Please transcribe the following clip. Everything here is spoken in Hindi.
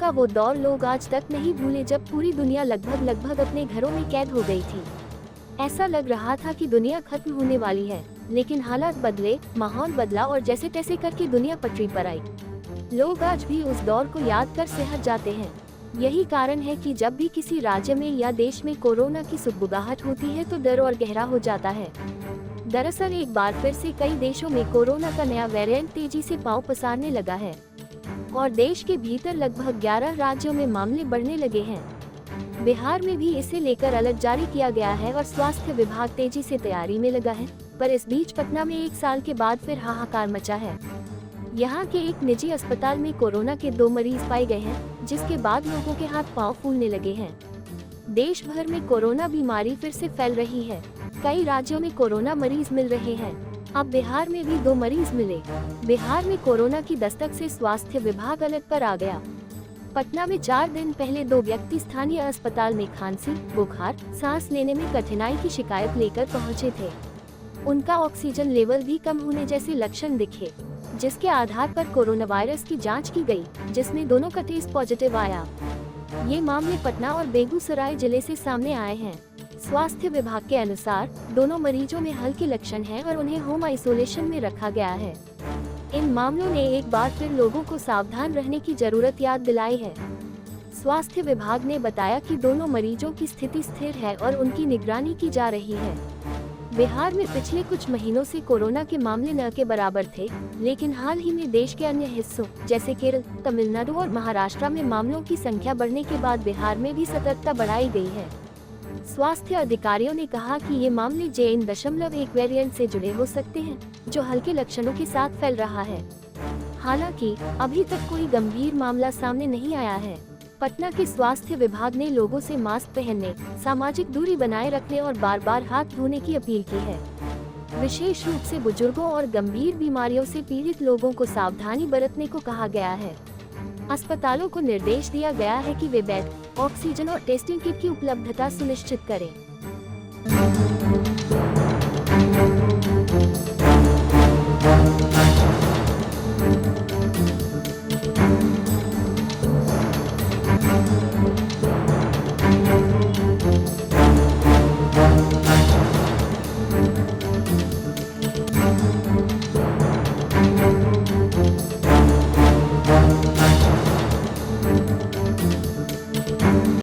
का वो दौर लोग आज तक नहीं भूले जब पूरी दुनिया लगभग अपने घरों में कैद हो गई थी। ऐसा लग रहा था कि दुनिया खत्म होने वाली है, लेकिन हालात बदले, माहौल बदला और जैसे तैसे करके दुनिया पटरी पर आई। लोग आज भी उस दौर को याद कर सहज जाते हैं। यही कारण है कि जब भी किसी राज्य में या देश में कोरोना की सुगबुगाहट होती है तो डर और गहरा हो जाता है। दरअसल एक बार फिर से कई देशों में कोरोना का नया वेरिएंट तेजी से पांव पसारने लगा है और देश के भीतर लगभग 11 राज्यों में मामले बढ़ने लगे हैं। बिहार में भी इसे लेकर अलर्ट जारी किया गया है और स्वास्थ्य विभाग तेजी से तैयारी में लगा है। पर इस बीच पटना में 1 साल के बाद फिर हाहाकार मचा है। यहाँ के एक निजी अस्पताल में कोरोना के 2 मरीज पाए गए हैं, जिसके बाद लोगों के हाथ पांव फूलने लगे हैं। देश भर में कोरोना बीमारी फिर से फैल रही है। कई राज्यों में कोरोना मरीज मिल रहे हैं। अब बिहार में भी 2 मरीज मिले। बिहार में कोरोना की दस्तक से स्वास्थ्य विभाग अलर्ट पर आ गया। पटना में 4 दिन पहले 2 व्यक्ति स्थानीय अस्पताल में खांसी, बुखार, सांस लेने में कठिनाई की शिकायत लेकर पहुंचे थे। उनका ऑक्सीजन लेवल भी कम होने जैसे लक्षण दिखे, जिसके आधार पर कोरोना वायरस की जांच की गई, जिसमें दोनों का टेस्ट पॉजिटिव आया। ये मामले पटना और बेगूसराय जिले से सामने आए हैं। स्वास्थ्य विभाग के अनुसार दोनों मरीजों में हल्के लक्षण हैं और उन्हें होम आइसोलेशन में रखा गया है। इन मामलों ने एक बार फिर लोगों को सावधान रहने की जरूरत याद दिलाई है। स्वास्थ्य विभाग ने बताया कि दोनों मरीजों की स्थिति स्थिर है और उनकी निगरानी की जा रही है। बिहार में पिछले कुछ महीनों से कोरोना के मामले न के बराबर थे, लेकिन हाल ही में देश के अन्य हिस्सों जैसे केरल, तमिलनाडु और महाराष्ट्र में मामलों की संख्या बढ़ने के बाद बिहार में भी सतर्कता बढ़ाई गई है। स्वास्थ्य अधिकारियों ने कहा कि ये मामले JN.1 वेरिएंट से जुड़े हो सकते हैं, जो हल्के लक्षणों के साथ फैल रहा है। हालांकि अभी तक कोई गंभीर मामला सामने नहीं आया है। पटना के स्वास्थ्य विभाग ने लोगों से मास्क पहनने, सामाजिक दूरी बनाए रखने और बार-बार हाथ धोने की अपील की है। विशेष रूप से बुजुर्गों और गंभीर बीमारियों से पीड़ित लोगों को सावधानी बरतने को कहा गया है। अस्पतालों को निर्देश दिया गया है कि वे बेड, ऑक्सीजन और टेस्टिंग किट की उपलब्धता सुनिश्चित करें।